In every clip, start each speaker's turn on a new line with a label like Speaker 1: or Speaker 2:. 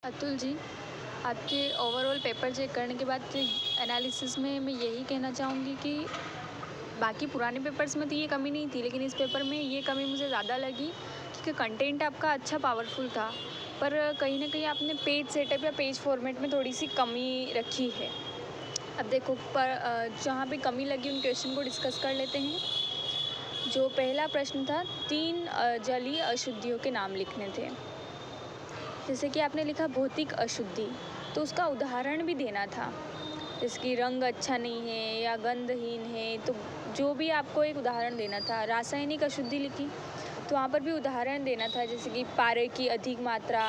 Speaker 1: अतुल जी, आपके overall paper check करने के बाद एनालिसिस में मैं यही कहना चाहूँगी कि बाकी पुराने पेपर्स में तो ये कमी नहीं थी, लेकिन इस पेपर में ये कमी मुझे ज़्यादा लगी क्योंकि कंटेंट आपका अच्छा पावरफुल था, पर कहीं ना कहीं आपने पेज सेटअप या पेज फॉर्मेट में थोड़ी सी कमी रखी है। अब देखो, पर जहाँ पे कमी लगी उन क्वेश्चन को डिस्कस कर लेते हैं। जो पहला प्रश्न था, 3 जलीय अशुद्धियों के नाम लिखने थे। जैसे कि आपने लिखा भौतिक अशुद्धि, तो उसका उदाहरण भी देना था, जैसे कि रंग अच्छा नहीं है या गंधहीन है, तो जो भी आपको एक उदाहरण देना था। रासायनिक अशुद्धि लिखी तो वहाँ पर भी उदाहरण देना था, जैसे कि पारे की अधिक मात्रा,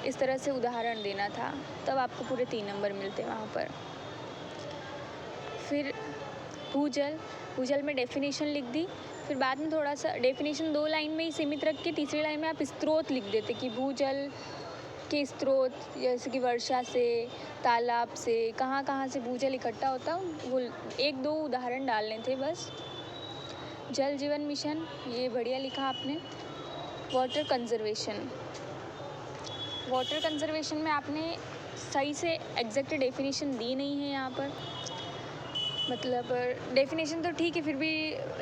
Speaker 1: इस तरह से उदाहरण देना था, तब आपको पूरे 3 नंबर मिलते वहाँ पर। फिर भूजल, भूजल में डेफिनेशन लिख दी, फिर बाद में थोड़ा सा डेफिनेशन 2 लाइन में ही सीमित रख के तीसरी लाइन में आप स्रोत लिख देते कि भूजल के स्रोत, जैसे कि वर्षा से, तालाब से, कहाँ कहाँ से भूजल इकट्ठा होता, वो 1-2 उदाहरण डालने थे बस। जल जीवन मिशन, ये बढ़िया लिखा आपने। वाटर कंजर्वेशन, वाटर कंजर्वेशन में आपने सही से एग्जैक्ट डेफिनेशन दी नहीं है यहाँ पर, मतलब डेफिनेशन तो ठीक है फिर भी,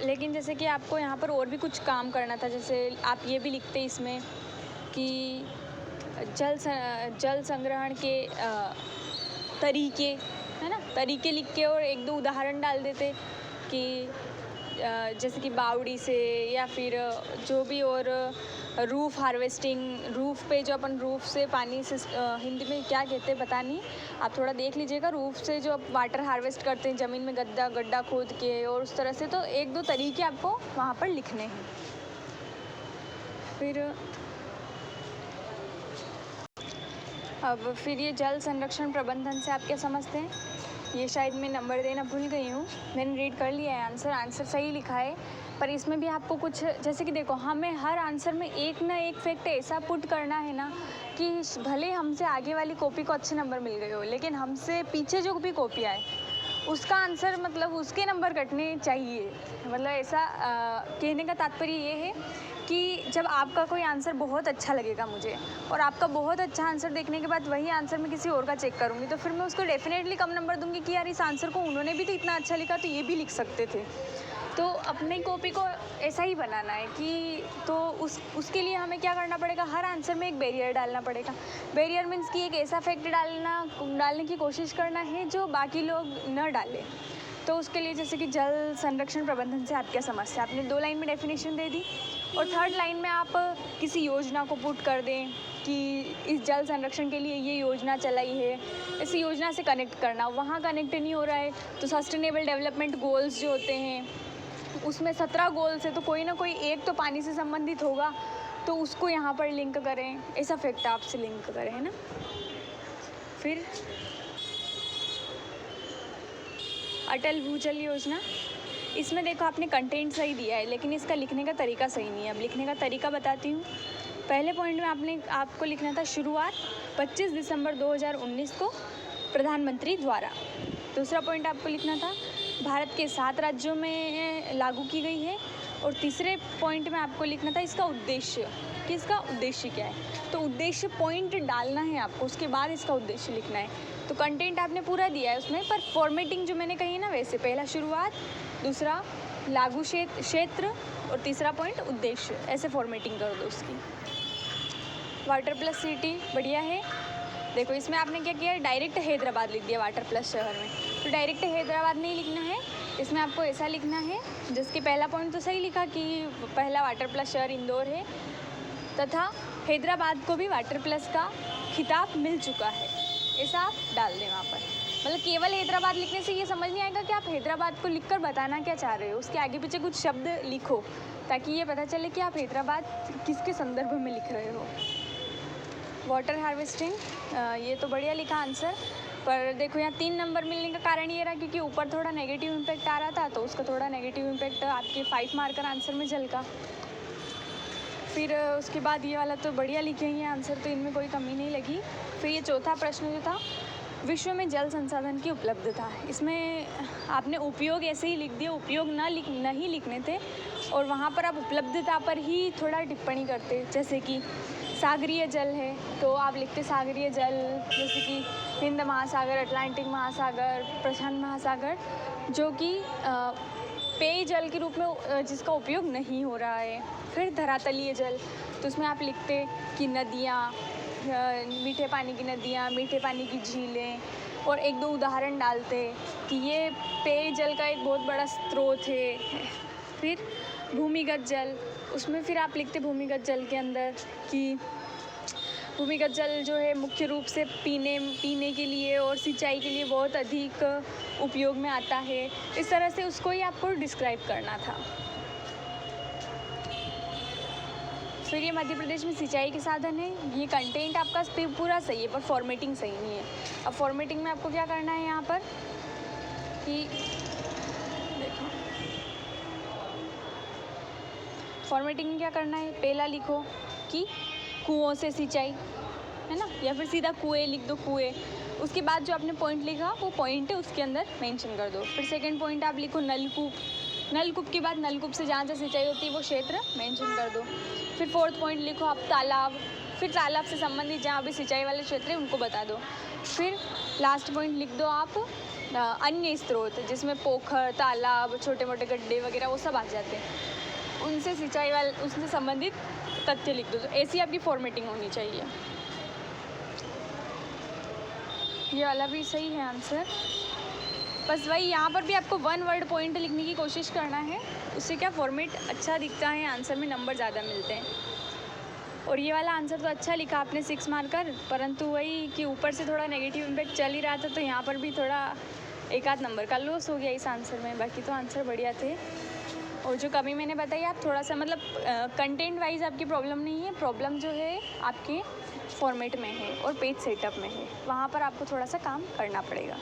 Speaker 1: लेकिन जैसे कि आपको यहाँ पर और भी कुछ काम करना था। जैसे आप ये भी लिखते इसमें कि जल संग्रहण के तरीके, है ना, तरीके लिख के और 1-2 उदाहरण डाल देते कि जैसे कि बावड़ी से, या फिर जो भी, और रूफ हार्वेस्टिंग, रूफ पे जो अपन रूफ से पानी से, हिंदी में क्या कहते हैं पता नहीं, आप थोड़ा देख लीजिएगा। रूफ से जो वाटर हार्वेस्ट करते हैं ज़मीन में गड्ढा खोद के, और उस तरह से, तो 1-2 तरीके आपको वहाँ पर लिखने हैं। फिर ये जल संरक्षण प्रबंधन से आप क्या समझते हैं, ये शायद मैं नंबर देना भूल गई हूँ, मैंने रीड कर लिया है आंसर सही लिखा है, पर इसमें भी आपको कुछ, जैसे कि देखो, हमें हर आंसर में एक ना एक फैक्ट ऐसा पुट करना है ना कि भले हमसे आगे वाली कॉपी को अच्छे नंबर मिल गए हो, लेकिन हमसे पीछे जो भी कॉपी आए उसका आंसर, मतलब उसके नंबर कटने चाहिए। मतलब ऐसा कहने का तात्पर्य ये है कि जब आपका कोई आंसर बहुत अच्छा लगेगा मुझे, और आपका बहुत अच्छा आंसर देखने के बाद वही आंसर मैं किसी और का चेक करूँगी, तो फिर मैं उसको डेफिनेटली कम नंबर दूंगी कि यार इस आंसर को उन्होंने भी तो इतना अच्छा लिखा, तो ये भी लिख सकते थे। तो अपनी कॉपी को ऐसा ही बनाना है कि, तो उसके लिए हमें क्या करना पड़ेगा, हर आंसर में एक बैरियर डालना पड़ेगा। बैरियर मीन्स कि एक ऐसा फैक्ट डालने की कोशिश करना है जो बाकी लोग न डालें। तो उसके लिए जैसे कि जल संरक्षण प्रबंधन से आप क्या समझते हैं, आपने 2 लाइन में डेफिनेशन दे दी, और 3rd लाइन में आप किसी योजना को पुट कर दें कि इस जल संरक्षण के लिए ये योजना चलाई है, इस योजना से कनेक्ट करना। वहाँ कनेक्ट नहीं हो रहा है तो सस्टेनेबल डेवलपमेंट गोल्स जो होते हैं उसमें 17 गोल्स है, तो कोई ना कोई एक तो पानी से संबंधित होगा, तो उसको यहाँ पर लिंक करें, ऐसा फैक्ट आपसे लिंक करें, है ना। फिर अटल भूजल योजना, इसमें देखो आपने कंटेंट सही दिया है, लेकिन इसका लिखने का तरीका सही नहीं है। अब लिखने का तरीका बताती हूँ। पहले पॉइंट में आपको लिखना था शुरुआत 25 दिसंबर 2019 को प्रधानमंत्री द्वारा। दूसरा पॉइंट आपको लिखना था भारत के 7 राज्यों में लागू की गई है, और तीसरे पॉइंट में आपको लिखना था इसका उद्देश्य, कि इसका उद्देश्य क्या है। तो उद्देश्य पॉइंट डालना है आपको, उसके बाद इसका उद्देश्य लिखना है। तो कंटेंट आपने पूरा दिया है उसमें, पर फॉर्मेटिंग जो मैंने कही ना, वैसे पहला शुरुआत, दूसरा लागू क्षेत्र, और तीसरा पॉइंट उद्देश्य, ऐसे फॉर्मेटिंग कर दो उसकी। वाटर प्लस सिटी बढ़िया है। देखो इसमें आपने क्या किया, डायरेक्ट हैदराबाद लिख दिया वाटर प्लस शहर में, तो डायरेक्ट हैदराबाद नहीं लिखना है, इसमें आपको ऐसा लिखना है, जिसके पहला पॉइंट तो सही लिखा कि पहला वाटर प्लस शहर इंदौर है, तथा हैदराबाद को भी वाटर प्लस का खिताब मिल चुका है, ऐसा आप डाल दें वहाँ पर। मतलब केवल हैदराबाद लिखने से ये समझ नहीं आएगा कि आप हैदराबाद को लिखकर बताना क्या चाह रहे हो, उसके आगे पीछे कुछ शब्द लिखो ताकि ये पता चले कि आप हैदराबाद किसके संदर्भ में लिख रहे हो। वाटर हार्वेस्टिंग, ये तो बढ़िया लिखा आंसर, पर देखो यहाँ 3 नंबर मिलने का कारण ये रहा क्योंकि ऊपर थोड़ा नेगेटिव इम्पैक्ट आ रहा था, तो उसका थोड़ा नेगेटिव इम्पैक्ट आपके 5 मार्कर आंसर में झलका। फिर उसके बाद ये वाला तो बढ़िया लिखे हैं आंसर, तो इनमें कोई कमी नहीं लगी। फिर ये चौथा प्रश्न जो था, विश्व में जल संसाधन की उपलब्धता, इसमें आपने उपयोग ऐसे ही लिख दिया, उपयोग नहीं लिखने थे, और वहाँ पर आप उपलब्धता पर ही थोड़ा टिप्पणी करते, जैसे कि सागरीय जल है तो आप लिखते सागरीय जल, जैसे कि हिंद महासागर, अटलांटिक महासागर, प्रशांत महासागर, जो कि पेयजल के रूप में जिसका उपयोग नहीं हो रहा है। फिर धरातलीय जल, तो उसमें आप लिखते कि नदियाँ, मीठे पानी की नदियाँ, मीठे पानी की झीलें, और एक दो उदाहरण डालते कि ये पेयजल का एक बहुत बड़ा स्रोत है। फिर भूमिगत जल, उसमें फिर आप लिखते भूमिगत जल के अंदर कि भूमिगत जल जो है मुख्य रूप से पीने के लिए और सिंचाई के लिए बहुत अधिक उपयोग में आता है। इस तरह से उसको ही आपको डिस्क्राइब करना था। फिर ये मध्य प्रदेश में सिंचाई के साधन है। ये कंटेंट आपका पूरा सही है पर फॉर्मेटिंग सही नहीं है। अब फॉर्मेटिंग में आपको क्या करना है यहाँ पर कि देखो, फॉर्मेटिंग में क्या करना है, पहला लिखो कि कुओं से सिंचाई, है ना, या फिर सीधा कुएं लिख दो, कुएं। उसके बाद जो आपने पॉइंट लिखा वो पॉइंट है उसके अंदर मेंशन कर दो। फिर सेकंड पॉइंट आप लिखो नलकूप, नलकूप के बाद नलकूप से जहाँ से सिंचाई होती है वो क्षेत्र मेंशन कर दो। फिर फोर्थ पॉइंट लिखो आप तालाब, फिर तालाब से संबंधित जहाँ भी सिंचाई वाले क्षेत्र है उनको बता दो। फिर लास्ट पॉइंट लिख दो आप अन्य स्रोत, जिसमें पोखर, तालाब, छोटे मोटे गड्ढे वगैरह वो सब आ जाते हैं, उनसे सिंचाई वाले, उससे संबंधित तथ्य लिख दो। तो ऐसी आपकी फॉर्मेटिंग होनी चाहिए। ये वाला भी सही है आंसर। बस वही यहाँ पर भी आपको वन वर्ड पॉइंट लिखने की कोशिश करना है, उससे क्या फॉर्मेट अच्छा दिखता है, आंसर में नंबर ज़्यादा मिलते हैं। और ये वाला आंसर तो अच्छा लिखा आपने 6 मार्कर, परंतु वही कि ऊपर से थोड़ा नेगेटिव इम्पैक्ट चल ही रहा था, तो यहाँ पर भी थोड़ा एक आध नंबर का लॉस हो गया इस आंसर में। बाकी तो आंसर बढ़िया थे। और जो कमी मैंने बताई आप थोड़ा सा मतलब कंटेंट वाइज आपकी प्रॉब्लम नहीं है, प्रॉब्लम जो है आपके फॉर्मेट में है और पेज सेटअप में है, वहाँ पर आपको थोड़ा सा काम करना पड़ेगा।